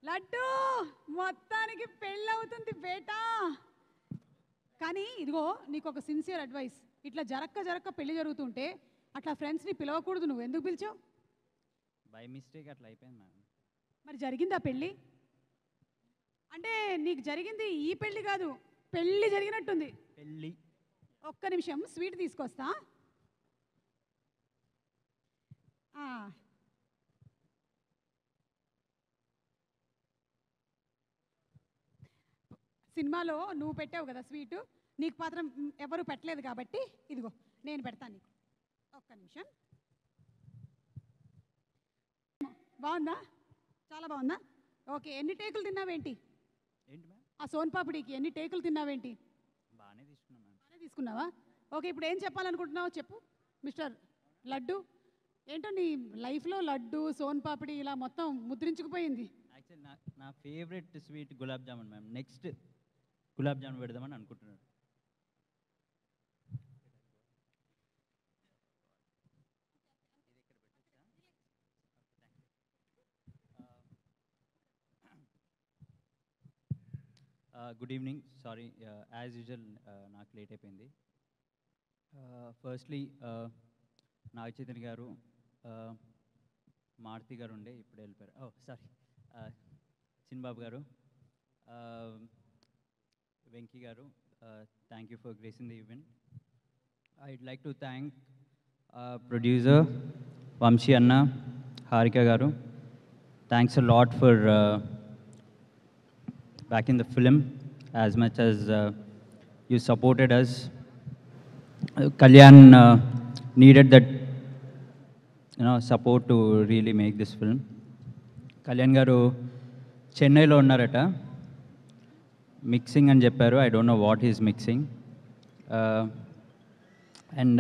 లడ్డు మొత్తానికి పెళ్ళవుతుంది బేటా. కానీ ఇదిగో నీకు ఒక సిన్సియర్ అడ్వైస్, ఇట్లా జరక్క పెళ్లి జరుగుతుంటే అట్లా ఫ్రెండ్స్ని పిలవకూడదు. నువ్వు ఎందుకు పిలిచావు? బై మిస్టేక్ అట్లా అయిపోయింది మ్యామ్. మరి జరిగిందా పెళ్ళి? అంటే నీకు జరిగింది ఈ పెళ్ళి కాదు, పెళ్ళి జరిగినట్టుంది. పెళ్ళి. ఒక్క నిమిషం స్వీట్ తీసుకొస్తా. సినిమాలో నువ్వు పెట్టావు కదా స్వీటు, నీకు మాత్రం ఎవరు పెట్టలేదు కాబట్టి ఇదిగో నేను పెడతాను నీకు. ఒక్క నిమిషం. బాగుందా? చాలా బాగుందా? ఓకే. ఎన్ని టేకులు తిన్నావేంటి? ఆ సోన్ పాపిడికి ఎన్ని టేకులు తిన్నావేంటి? బాగానే తీసుకున్నావా? ఓకే. ఇప్పుడు ఏం చెప్పాలనుకుంటున్నావు చెప్పు మిస్టర్ లడ్డు. ఏంటో నీ లైఫ్లో లడ్డు సోన్ పాపిడి ఇలా మొత్తం ముద్రించుకుపోయింది. యాక్చువల్లీ నా favourite sweet gulab jamun ma'am. Next gulab jamun పెడదామని అనుకుంటున్నాను. Good evening. Sorry as usual నాకు లేట్ అయిపోయింది. ఫస్ట్లీ నాగచైతన్య గారు, మారుతి గారు ఉండే ఇప్పుడు వెళ్ళిపోయారు. ఓ sorry, చిన్బాబు garu, Venky garu, thank you for gracing the event. I'd like to thank producer Vamsi anna, Harika garu. Thanks a lot for back in the film, as much as you supported us. Kalyan needed that support to really make this film. Kalyan garu Chennai lo unnarata, mixing ani chepparu. I don't know what he is mixing. And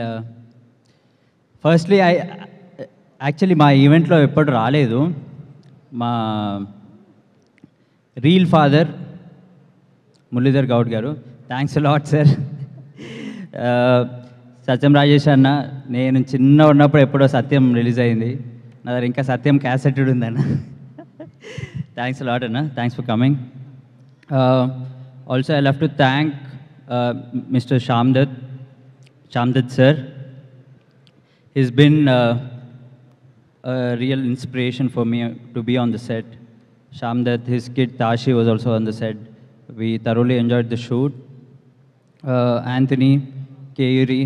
firstly, I actually my event lo eppudu raaledu. Ma reel father Muralidhar Goud గారు, thanks lot sir. సత్యం రాజేష్ అన్న, నేను చిన్న ఉన్నప్పుడు ఎప్పుడో సత్యం release అయింది, నా దగ్గర ఇంకా సత్యం క్యాసెటెడ్ ఉందన్న. థ్యాంక్స్ లాట్ అన్న, thanks for coming. Also I love to thank mister Shyamdat sir. He's been real inspiration for me to be on the set. Shamdat, his kid Tashi was also on the set. We thoroughly enjoyed the shoot. Anthony, Kayuri,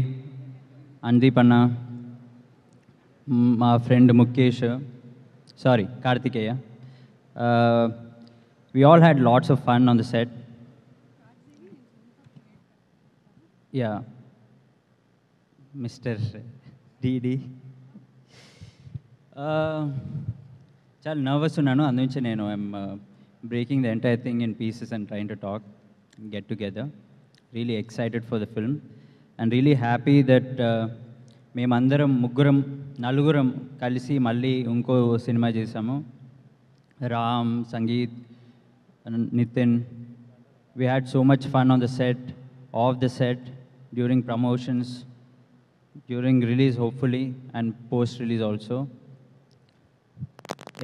Andeep Anna, my friend Mukesh, Kartikeya. We all had lots of fun on the set. Yeah. Mr. DD. చాలా nervous ఉన్నాను, అందుకే నేను I'm breaking the entire thing in pieces and trying to talk get together. Really excited for the film and really happy that మేమందరం నలుగురం కలిసి మళ్ళీ ఇంకో cinema చేసాము. Ram, Sangeeth, Nithin, we had so much fun on the set, off the set, during promotions, during release hopefully and post release also.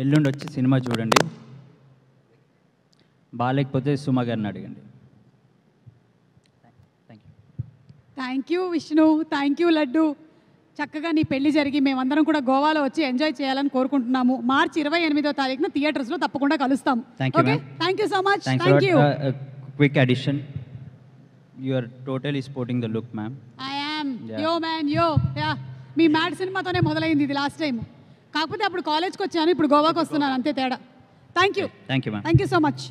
ఎల్లుండి వచ్చి cinema చూడండి, బాగాలేకపోతే సుమ గారిని అడగండి. Thank you Vishnu, thank you laddu. చక్కగా నీ పెళ్లి జరిగి మేమందరం కూడా గోవాలో వచ్చి ఎంజాయ్ చేయాలని కోరుకుంటున్నాము. మార్చి 28వ తారీఖున థియేటర్స్లో తప్పకుండా కలుస్తాం. Okay, thank you so much. Thank you. Quick addition, you are totally sporting the look ma'am. I am yo man yo. Ya, మీ మ్యాడ్ సినిమాతోనే మొదలైంది ఇది లాస్ట్ టైం, కాకపోతే అప్పుడు కాలేజ్కి వచ్చాను, ఇప్పుడు గోవాకి వస్తున్నాను, అంతే తేడా. Thank you. Thank you ma'am. Thank you so much.